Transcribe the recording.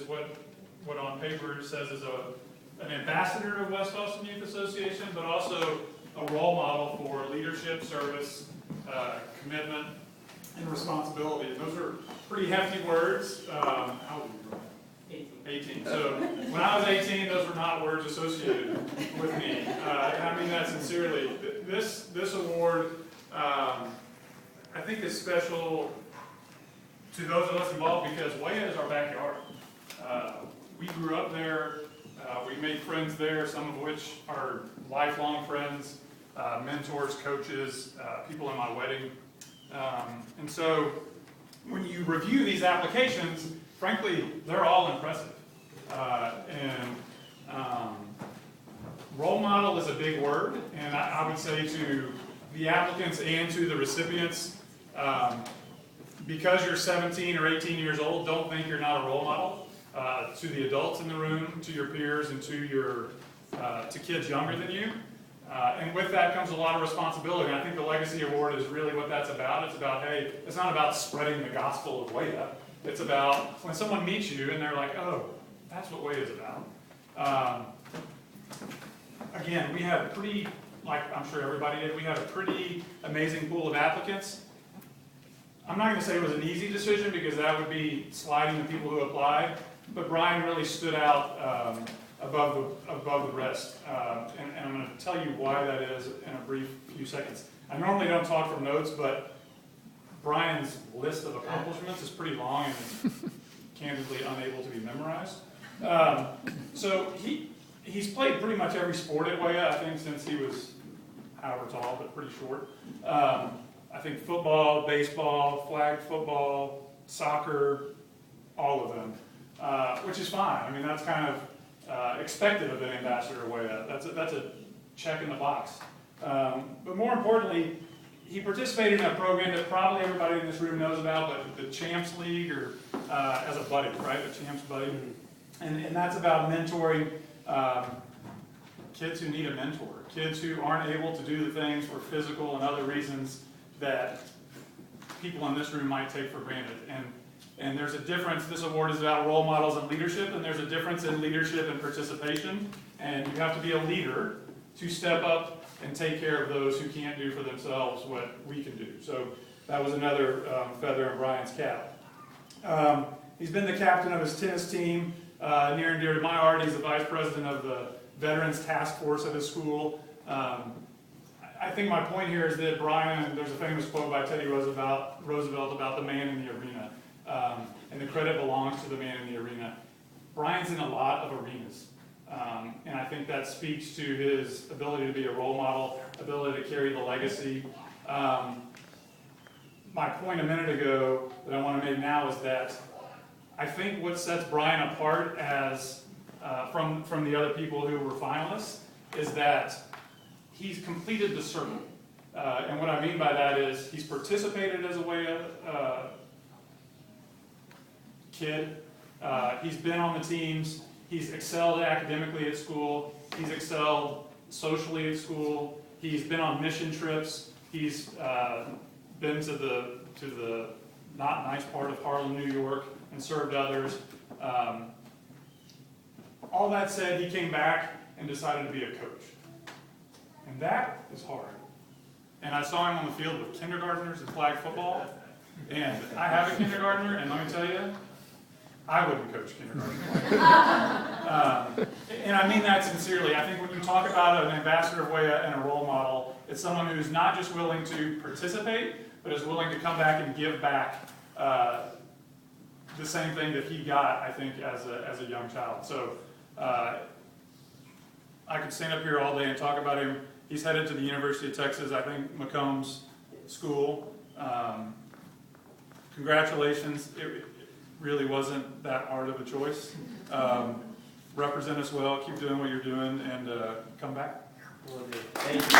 what on paper says is an ambassador of West Austin Youth Association, but also a role model for leadership, service, commitment, and responsibility. And those are pretty hefty words. How old are you? 18. So when I was 18, those were not words associated with me. And I mean that sincerely. This award, I think, is special to those of us involved because Waya is our backyard. We grew up there. We made friends there, some of which are lifelong friends, mentors, coaches, people in my wedding. And so when you review these applications, frankly, they're all impressive. Role model is a big word, and I would say to the applicants and to the recipients, because you're 17 or 18 years old, don't think you're not a role model. To the adults in the room, to your peers, and to kids younger than you. And with that comes a lot of responsibility. And I think the Legacy Award is really what that's about. It's about, hey, it's not about spreading the gospel of Waya. It's about when someone meets you and they're like, oh, that's what Waya is about. Again, we had like I'm sure everybody did, we had a pretty amazing pool of applicants. I'm not going to say it was an easy decision because that would be sliding the people who applied, but Brian really stood out above the rest. And I'm going to tell you why that is in a brief few seconds. I normally don't talk from notes, but Brian's list of accomplishments is pretty long and it's candidly unable to be memorized. So he's played pretty much every sport at Waya, I think, since he was however tall, but pretty short. I think football, baseball, flag football, soccer, all of them, which is fine. I mean, that's kind of expected of an ambassador of Waya. That's a check in the box. But more importantly, he participated in a program that probably everybody in this room knows about, but the Champs League, or as a buddy, right? The Champs Buddy. And that's about mentoring kids who need a mentor, kids who aren't able to do the things for physical and other reasons that people in this room might take for granted. And there's a difference. This award is about role models and leadership, and there's a difference in leadership and participation. And you have to be a leader to step up and take care of those who can't do for themselves what we can do. So that was another feather in Brian's cap. He's been the captain of his tennis team, near and dear to my heart. He's the vice president of the Veterans Task Force at his school. I think my point here is that Brian, there's a famous quote by Teddy Roosevelt about the man in the arena, and the credit belongs to the man in the arena. Brian's in a lot of arenas, and I think that speaks to his ability to be a role model, ability to carry the legacy. My point a minute ago that I want to make now is that I think what sets Brian apart as from the other people who were finalists is that he's completed the circle. And what I mean by that is he's participated as a Waya kid. He's been on the teams. He's excelled academically at school. He's excelled socially at school. He's been on mission trips. He's been to the not nice part of Harlem, New York, and served others. All that said, he came back and decided to be a coach. And that is hard. And I saw him on the field with kindergartners in flag football. And I have a kindergartner, and let me tell you, I wouldn't coach kindergarten. And I mean that sincerely. I think when you talk about an ambassador of Waya and a role model, it's someone who's not just willing to participate, but is willing to come back and give back the same thing that he got, I think, as a young child. So I could stand up here all day and talk about him. He's headed to the University of Texas, I think, Macomb's school. Congratulations. It really wasn't that hard of a choice. Represent us well, keep doing what you're doing, and come back. Thank you.